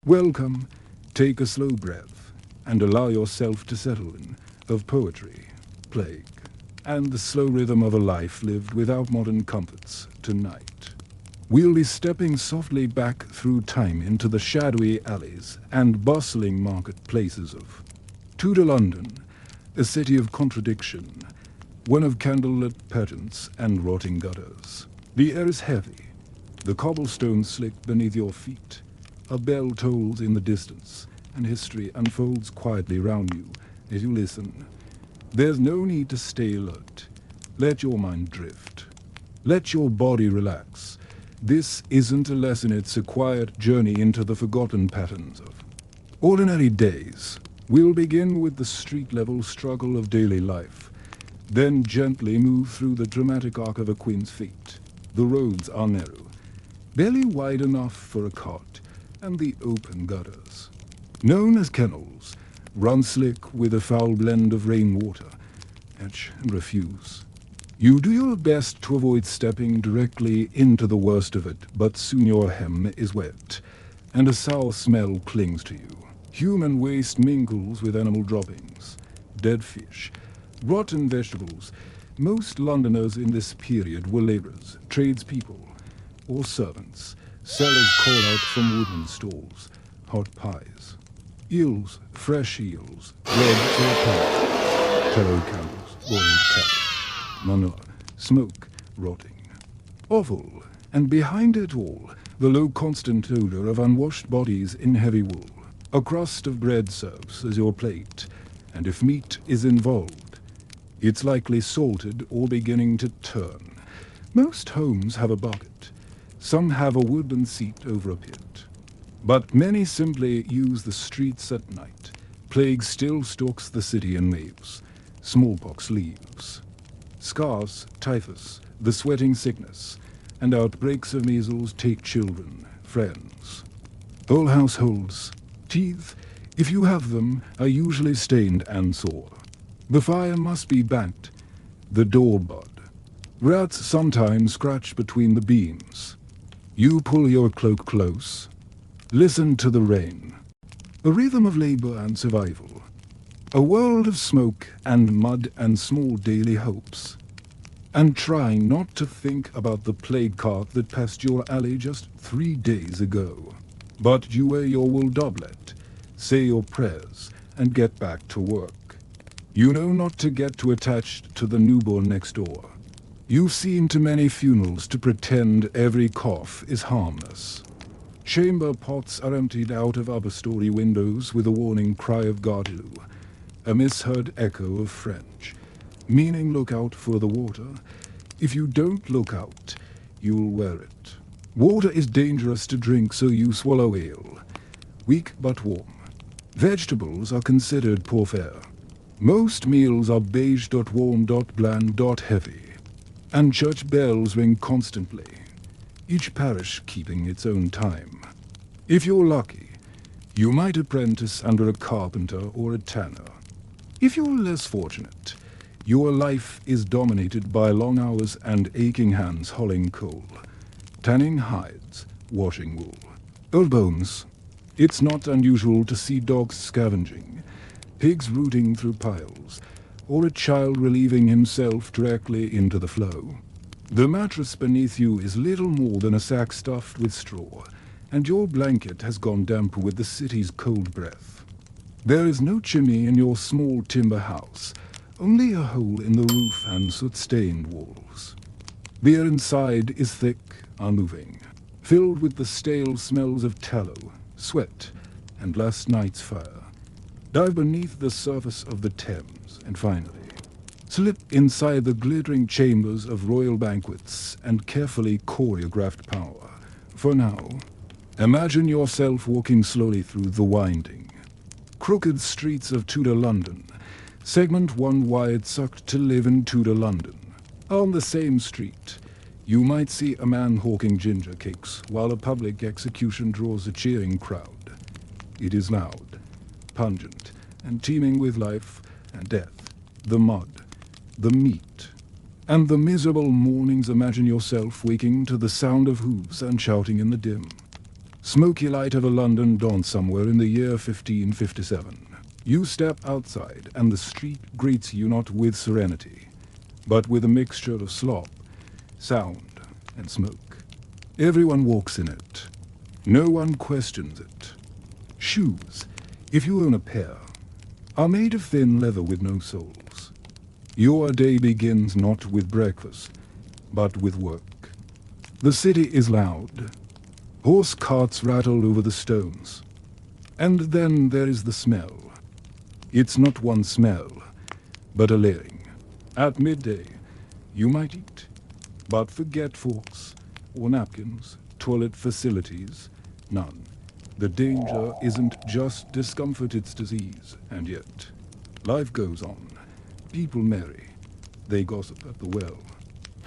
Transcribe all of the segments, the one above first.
Welcome, take a slow breath, and allow yourself to settle in, of poetry, plague, and the slow rhythm of a life lived without modern comforts tonight. We'll be stepping softly back through time into the shadowy alleys and bustling marketplaces of Tudor London, a city of contradiction, one of candlelit pageants and rotting gutters. The air is heavy, the cobblestones slick beneath your feet. A bell tolls in the distance, and history unfolds quietly round you as you listen. There's no need to stay alert. Let your mind drift. Let your body relax. This isn't a lesson, it's a quiet journey into the forgotten patterns of ordinary days. We'll begin with the street-level struggle of daily life, then gently move through the dramatic arc of a queen's feet. The roads are narrow, barely wide enough for a cart, and the open gutters, known as kennels, run slick with a foul blend of rainwater, etch and refuse. You do your best to avoid stepping directly into the worst of it, but soon your hem is wet, and a sour smell clings to you. Human waste mingles with animal droppings, dead fish, rotten vegetables. Most Londoners in this period were labourers, tradespeople, or servants. Sellers called out from wooden stalls, hot pies, eels, fresh eels, bread or pie, tallow candles, boiled cabbage, manure, smoke, rotting. Offal, and behind it all, the low constant odour of unwashed bodies in heavy wool. A crust of bread serves as your plate, and if meat is involved, it's likely salted or beginning to turn. Most homes have a bucket. Some have a wooden seat over a pit. But many simply use the streets at night. Plague still stalks the city in waves. Smallpox leaves. Scars, typhus, the sweating sickness, and outbreaks of measles take children, friends. Whole households, teeth, if you have them, are usually stained and sore. The fire must be banked, the door barred. Rats sometimes scratch between the beams. You pull your cloak close. Listen to the rain. A rhythm of labor and survival. A world of smoke and mud and small daily hopes. And trying not to think about the plague cart that passed your alley just 3 days ago. But you wear your wool doublet, say your prayers, and get back to work. You know not to get too attached to the newborn next door. You've seen too many funerals to pretend every cough is harmless. Chamber pots are emptied out of upper-story windows with a warning cry of Gardew, a misheard echo of French, meaning look out for the water. If you don't look out, you'll wear it. Water is dangerous to drink, so you swallow ale, weak but warm. Vegetables are considered poor fare. Most meals are beige, warm, bland, heavy. And church bells ring constantly, each parish keeping its own time. If you're lucky, you might apprentice under a carpenter or a tanner. If you're less fortunate, your life is dominated by long hours and aching hands hauling coal, tanning hides, washing wool. Old bones. It's not unusual to see dogs scavenging, pigs rooting through piles, or a child relieving himself directly into the flow. The mattress beneath you is little more than a sack stuffed with straw, and your blanket has gone damp with the city's cold breath. There is no chimney in your small timber house, only a hole in the roof and soot-stained walls. The air inside is thick, unmoving, filled with the stale smells of tallow, sweat, and last night's fire. Dive beneath the surface of the Thames, and finally, slip inside the glittering chambers of royal banquets and carefully choreographed power. For now, imagine yourself walking slowly through the winding, crooked streets of Tudor London, segment one wide sucked to live in Tudor London. On the same street, you might see a man hawking ginger cakes while a public execution draws a cheering crowd. It is loud, pungent, and teeming with life and death, the mud, the meat, and the miserable mornings. Imagine yourself waking to the sound of hooves and shouting in the dim. Smoky light over London dawns somewhere in the year 1557. You step outside, and the street greets you not with serenity, but with a mixture of slop, sound, and smoke. Everyone walks in it. No one questions it. Shoes, if you own a pair, are made of thin leather with no soles. Your day begins not with breakfast, but with work. The city is loud. Horse carts rattle over the stones. And then there is the smell. It's not one smell, but a layering. At midday, you might eat, but forget forks or napkins, toilet facilities, none. The danger isn't just discomfort, it's disease. And yet, life goes on. People marry. They gossip at the well.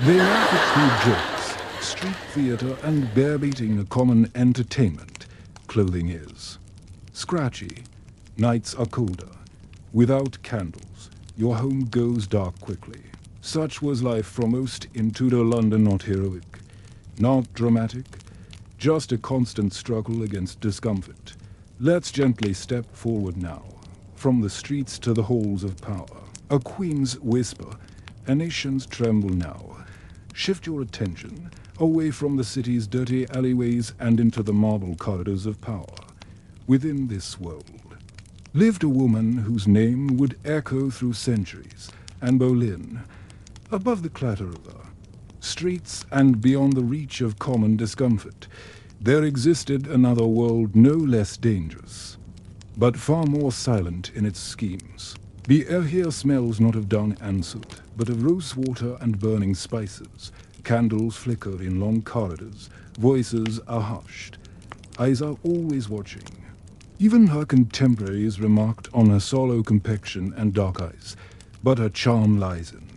They laugh at through jokes. Street theater and bear-beating a common entertainment. Clothing is. Scratchy. Nights are colder. Without candles, your home goes dark quickly. Such was life for most in Tudor London, not heroic, not dramatic, just a constant struggle against discomfort. Let's gently step forward now, from the streets to the halls of power. A queen's whisper, a nation's tremble now. Shift your attention away from the city's dirty alleyways and into the marble corridors of power. Within this world lived a woman whose name would echo through centuries, and Boleyn, above the clatter of the streets and beyond the reach of common discomfort, there existed another world no less dangerous, but far more silent in its schemes. The air here smells not of dung and soot, but of rose water and burning spices. Candles flicker in long corridors, voices are hushed, eyes are always watching. Even her contemporaries remarked on her sallow complexion and dark eyes, but her charm lies in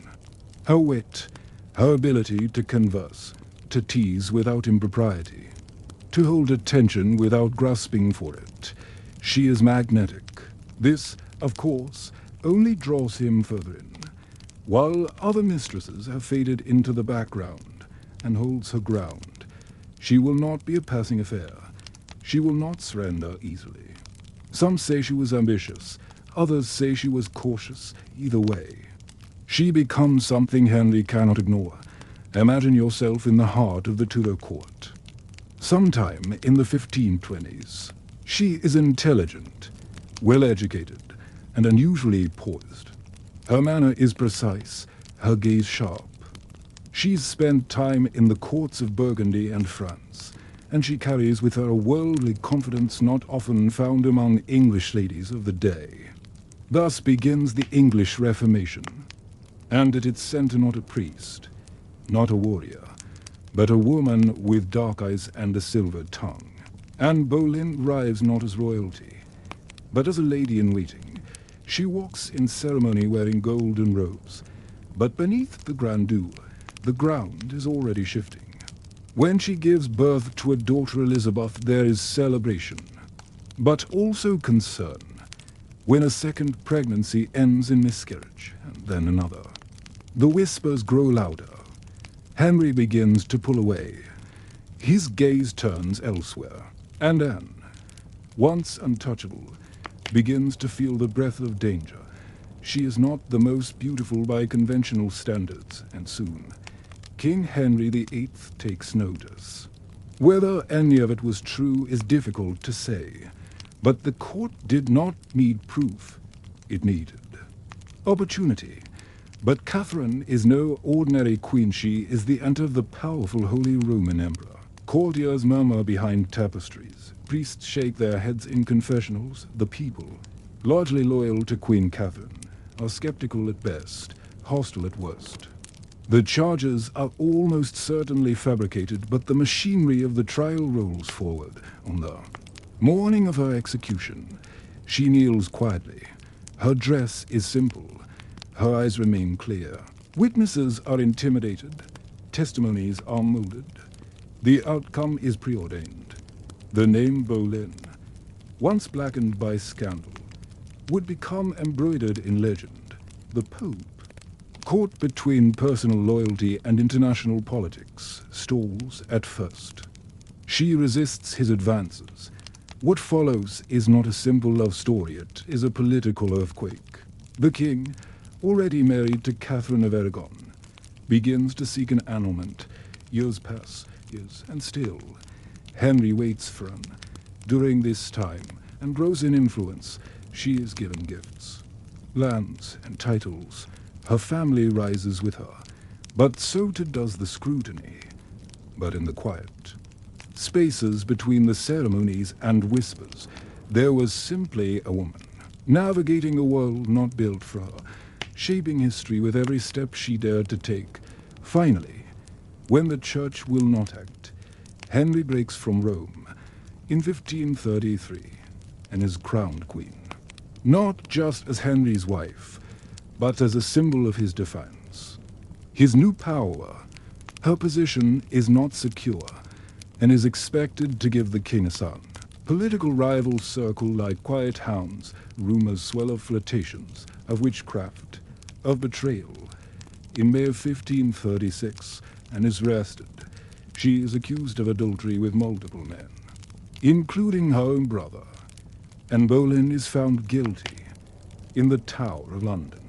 her wit, her ability to converse, to tease without impropriety, to hold attention without grasping for it. She is magnetic. This, of course, only draws him further in, while other mistresses have faded into the background and holds her ground. She will not be a passing affair. She will not surrender easily. Some say she was ambitious, others say she was cautious. Either way, she becomes something Henry cannot ignore. Imagine yourself in the heart of the Tudor court. Sometime in the 1520s, she is intelligent, well-educated, and unusually poised. Her manner is precise, her gaze sharp. She's spent time in the courts of Burgundy and France, and she carries with her a worldly confidence not often found among English ladies of the day. Thus begins the English Reformation, and at its center not a priest, not a warrior, but a woman with dark eyes and a silver tongue. Anne Boleyn arrives not as royalty, but as a lady-in-waiting. She walks in ceremony wearing golden robes, but beneath the grandeur, the ground is already shifting. When she gives birth to a daughter Elizabeth, there is celebration, but also concern. When a second pregnancy ends in miscarriage, and then another, the whispers grow louder. Henry begins to pull away. His gaze turns elsewhere, and Anne, once untouchable, begins to feel the breath of danger. She is not the most beautiful by conventional standards, and soon King Henry VIII takes notice. Whether any of it was true is difficult to say, but the court did not need proof. It needed opportunity. But Catherine is no ordinary queen. She is the aunt of the powerful Holy Roman Emperor. Courtiers murmur behind tapestries. Priests shake their heads in confessionals. The people, largely loyal to Queen Catherine, are skeptical at best, hostile at worst. The charges are almost certainly fabricated, but the machinery of the trial rolls forward. On the morning of her execution, she kneels quietly. Her dress is simple. Her eyes remain clear. Witnesses are intimidated. Testimonies are molded. The outcome is preordained. The name Boleyn, once blackened by scandal, would become embroidered in legend. The Pope, caught between personal loyalty and international politics, stalls at first. She resists his advances. What follows is not a simple love story, it is a political earthquake. The king, already married to Catherine of Aragon, begins to seek an annulment. Years pass, years, and still Henry waits for her. During this time, and grows in influence, she is given gifts, lands and titles. Her family rises with her, but so too does the scrutiny. But in the quiet spaces between the ceremonies and whispers, there was simply a woman, navigating a world not built for her, shaping history with every step she dared to take. Finally, when the church will not act, Henry breaks from Rome in 1533 and is crowned queen, not just as Henry's wife, but as a symbol of his defiance. His new power, her position is not secure, and is expected to give the king a son. Political rivals circle like quiet hounds, rumors swell of flirtations, of witchcraft, of betrayal. In May of 1536, and is arrested. She is accused of adultery with multiple men, including her own brother, and Boleyn is found guilty in the Tower of London.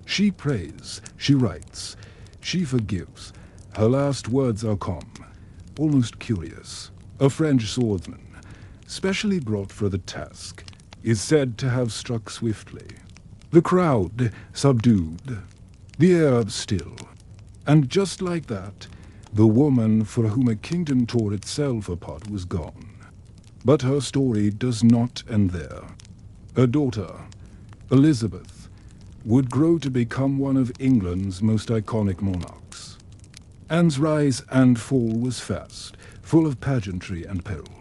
She prays, she writes, she forgives. Her last words are calm, almost curious. A French swordsman, specially brought for the task, is said to have struck swiftly. The crowd subdued, the air still, and just like that, the woman for whom a kingdom tore itself apart was gone. But her story does not end there. Her daughter, Elizabeth, would grow to become one of England's most iconic monarchs. Anne's rise and fall was fast, full of pageantry and peril.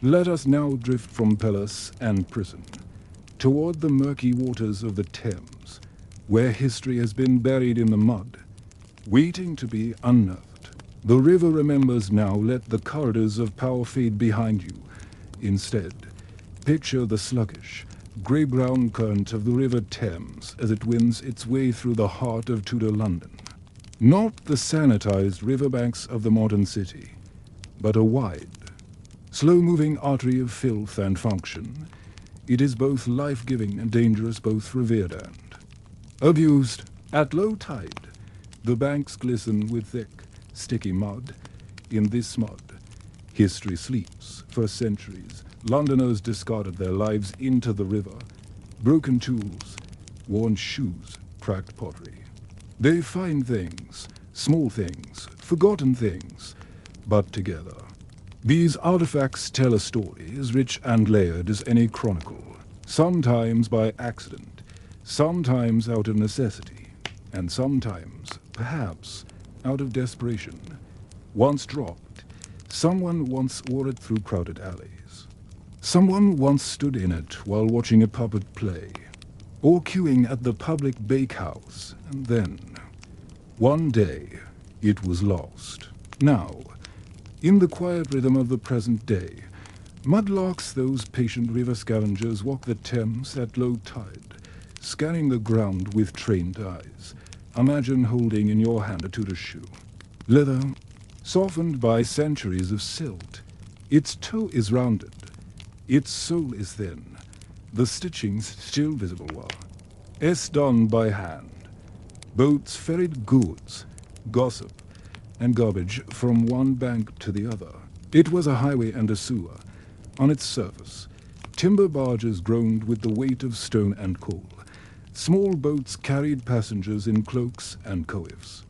Let us now drift from palace and prison toward the murky waters of the Thames, where history has been buried in the mud, waiting to be unearthed. The river remembers now. Let the corridors of power fade behind you. Instead, picture the sluggish, grey-brown current of the River Thames as it winds its way through the heart of Tudor London. Not the sanitized riverbanks of the modern city, but a wide, slow-moving artery of filth and function. It is both life-giving and dangerous, both revered and abused. At low tide, the banks glisten with thick, sticky mud. In this mud, history sleeps. For centuries, Londoners discarded their lives into the river. Broken tools, worn shoes, cracked pottery. They find things, small things, forgotten things, but together. These artifacts tell a story as rich and layered as any chronicle, sometimes by accident, sometimes out of necessity, and sometimes, perhaps, out of desperation. Once dropped, someone once wore it through crowded alleys. Someone once stood in it while watching a puppet play, or queuing at the public bakehouse, and then, one day, it was lost. Now, in the quiet rhythm of the present day, mudlarks, those patient river scavengers, walk the Thames at low tide, scanning the ground with trained eyes. Imagine holding in your hand a Tudor shoe. Leather, softened by centuries of silt. Its toe is rounded. Its sole is thin. The stitchings still visible are done by hand. Boats ferried goods, gossip, and garbage from one bank to the other. It was a highway and a sewer. On its surface, timber barges groaned with the weight of stone and coal. Small boats carried passengers in cloaks and coifs.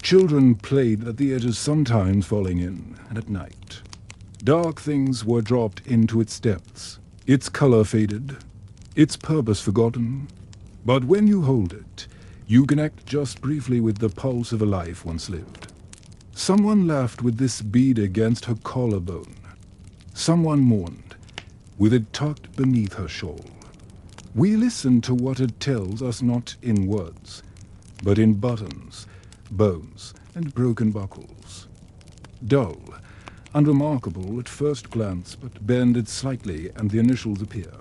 Children played at the edges, sometimes falling in, and at night, dark things were dropped into its depths. Its color faded, its purpose forgotten. But when you hold it, you connect just briefly with the pulse of a life once lived. Someone laughed with this bead against her collarbone. Someone mourned, with it tucked beneath her shawl. We listen to what it tells us, not in words, but in buttons, bones, and broken buckles. Dull, unremarkable at first glance, but bended slightly and the initials appear.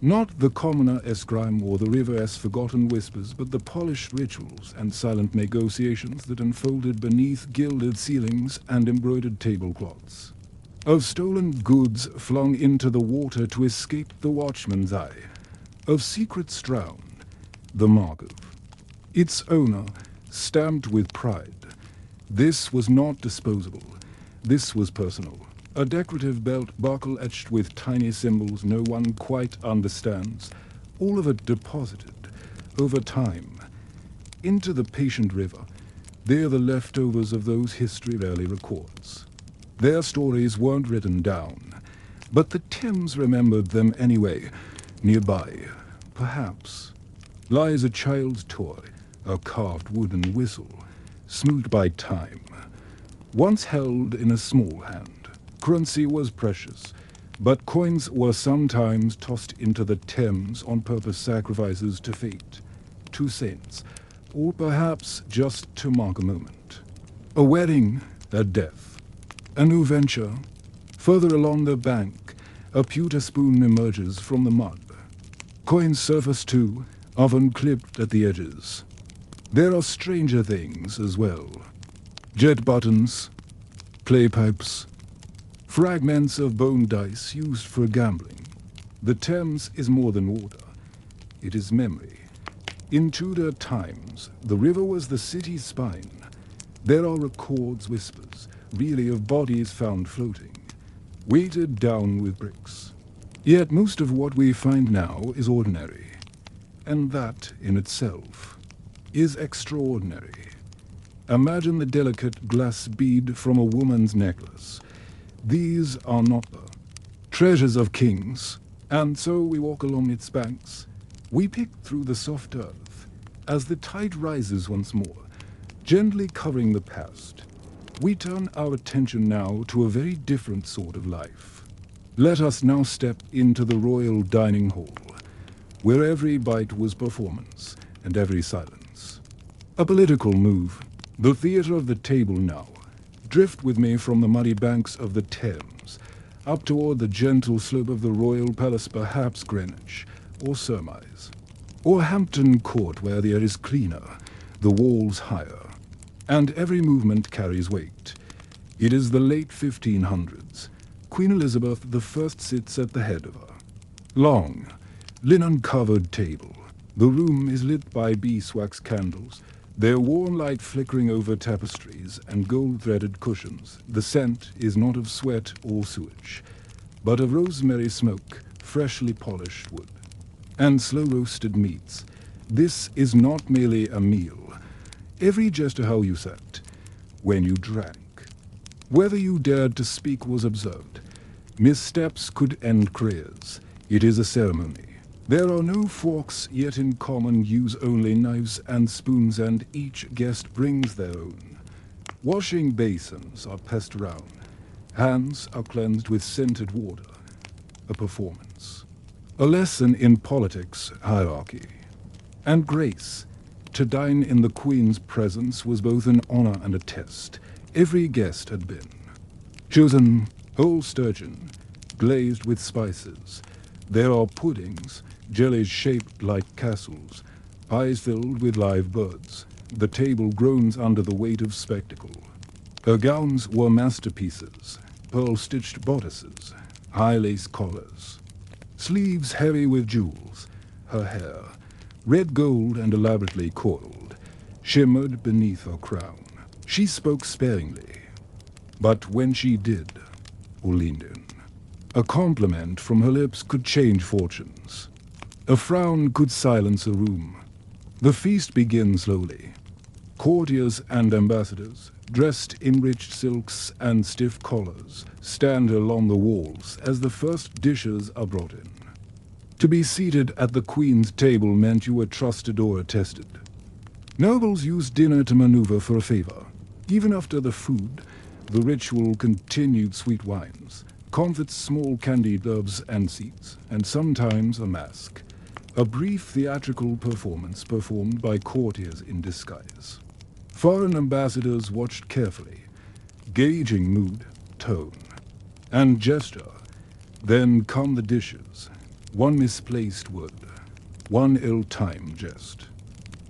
Not the commoner escrime or the river-s forgotten whispers, but the polished rituals and silent negotiations that unfolded beneath gilded ceilings and embroidered tablecloths. of stolen goods flung into the water to escape the watchman's eye, of secrets drowned, the mark of its owner stamped with pride. This was not disposable. This was personal. A decorative belt buckle etched with tiny symbols no one quite understands, all of it deposited, over time, into the patient river. They are the leftovers of those history rarely records. Their stories weren't written down, but the Thames remembered them anyway. Nearby, perhaps, lies a child's toy, a carved wooden whistle, smoothed by time, once held in a small hand. Currency was precious, but coins were sometimes tossed into the Thames on purpose, sacrifices to fate, to saints, or perhaps just to mark a moment. A wedding, a death, a new venture. Further along the bank, a pewter spoon emerges from the mud. Coins surface too, often clipped at the edges. There are stranger things as well. Jet buttons, clay pipes, fragments of bone dice used for gambling. The Thames is more than water. It is memory. In Tudor times, the river was the city's spine. There are records, whispers, really of bodies found floating, weighted down with bricks. Yet most of what we find now is ordinary, and that, in itself, is extraordinary. Imagine the delicate glass bead from a woman's necklace. These are not the treasures of kings, and so we walk along its banks. We pick through the soft earth as the tide rises once more, gently covering the past. We turn our attention now to a very different sort of life. Let us now step into the royal dining hall, where every bite was performance and every silence a political move. The theater of the table now. Drift with me from the muddy banks of the Thames, up toward the gentle slope of the royal palace, perhaps Greenwich, or Surmise, or Hampton Court, where the air is cleaner, the walls higher, and every movement carries weight. It is the late 1500s. Queen Elizabeth I sits at the head of her. Long, linen-covered table. The room is lit by beeswax candles, their warm light flickering over tapestries and gold-threaded cushions. The scent is not of sweat or sewage, but of rosemary smoke, freshly polished wood, and slow-roasted meats. This is not merely a meal. Every gesture how you sat, when you drank, whether you dared to speak was observed. Missteps could end careers. It is a ceremony. There are no forks, yet in common use only knives and spoons, and each guest brings their own. Washing basins are passed around. Hands are cleansed with scented water. A performance. A lesson in politics, hierarchy, and grace. To dine in the Queen's presence was both an honor and a test. Every guest had been chosen whole sturgeon, glazed with spices. There are puddings, jellies shaped like castles, pies filled with live birds. The table groans under the weight of spectacle. Her gowns were masterpieces, pearl-stitched bodices, high lace collars, sleeves heavy with jewels. Her hair, red gold and elaborately coiled, shimmered beneath her crown. She spoke sparingly, but when she did, or leaned in, a compliment from her lips could change fortunes. A frown could silence a room. The feast begins slowly. Courtiers and ambassadors, dressed in rich silks and stiff collars, stand along the walls as the first dishes are brought in. To be seated at the Queen's table meant you were trusted or attested. Nobles used dinner to maneuver for a favor. Even after the food, the ritual continued. Sweet wines, comfits, small candied herbs and seats, and sometimes a mask. A brief theatrical performance performed by courtiers in disguise. Foreign ambassadors watched carefully, gauging mood, tone, and gesture. Then come the dishes. One misplaced word, one ill-timed jest,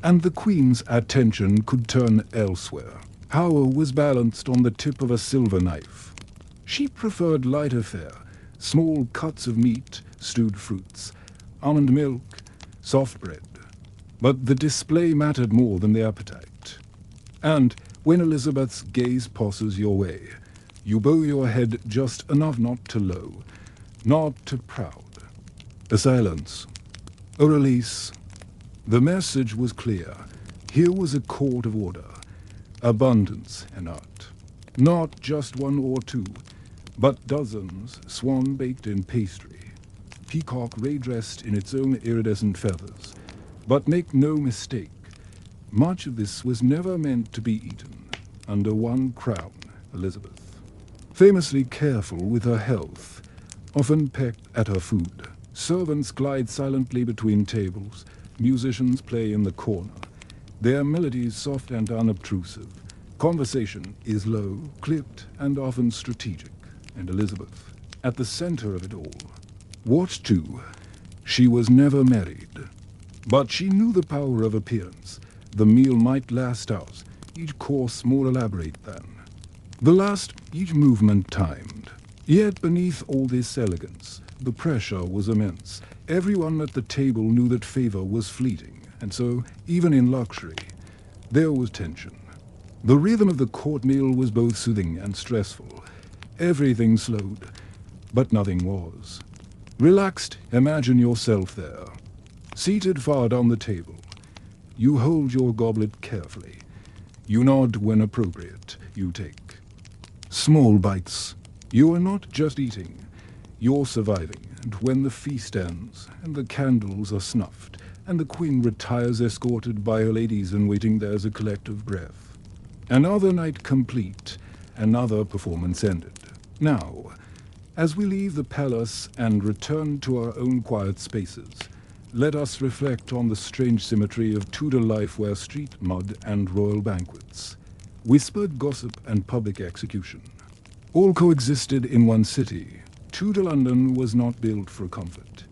and the Queen's attention could turn elsewhere. Power was balanced on the tip of a silver knife. She preferred lighter fare, small cuts of meat, stewed fruits, almond milk, soft bread. But the display mattered more than the appetite. And when Elizabeth's gaze passes your way, you bow your head just enough not to low, not to proud. A silence, a release. The message was clear. Here was a court of order, abundance and art. Not just one or two, but dozens, swan baked in pastry, peacock ray-dressed in its own iridescent feathers. But make no mistake, much of this was never meant to be eaten. Under one crown, Elizabeth. Famously careful with her health, often pecked at her food. Servants glide silently between tables, musicians play in the corner, their melodies soft and unobtrusive. Conversation is low, clipped, and often strategic, and Elizabeth, at the center of it all. What too? She was never married. But she knew the power of appearance. The meal might last hours, each course more elaborate than. The last, each movement timed. Yet beneath all this elegance, the pressure was immense. Everyone at the table knew that favor was fleeting, and so, even in luxury, there was tension. The rhythm of the court meal was both soothing and stressful. Everything slowed, but nothing was. Relaxed, imagine yourself there. Seated far down the table, you hold your goblet carefully. You nod when appropriate, you take. Small bites. You are not just eating, you're surviving, and when the feast ends, and the candles are snuffed, and the queen retires escorted by her ladies-in-waiting, there's a collective breath. Another night complete, another performance ended. Now, as we leave the palace and return to our own quiet spaces, let us reflect on the strange symmetry of Tudor life where street mud and royal banquets, whispered gossip and public execution, all coexisted in one city. Tudor London was not built for comfort.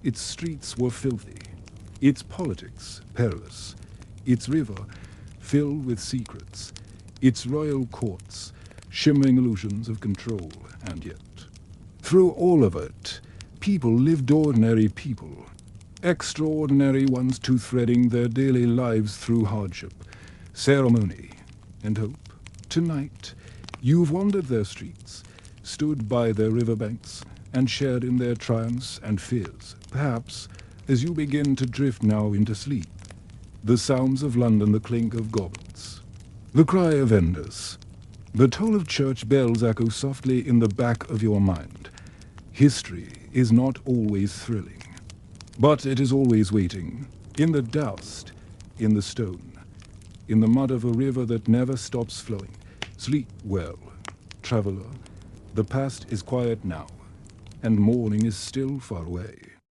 Its streets were filthy, its politics perilous, its river filled with secrets, its royal courts shimmering illusions of control, and yet, through all of it, people lived ordinary people. Extraordinary ones too, threading their daily lives through hardship, ceremony, and hope. Tonight, you've wandered their streets, stood by their riverbanks, and shared in their triumphs and fears. Perhaps, as you begin to drift now into sleep, the sounds of London, the clink of goblets, the cry of vendors, the toll of church bells echo softly in the back of your mind. History is not always thrilling. But it is always waiting, in the dust, in the stone, in the mud of a river that never stops flowing. Sleep well, traveler. The past is quiet now, and morning is still far away.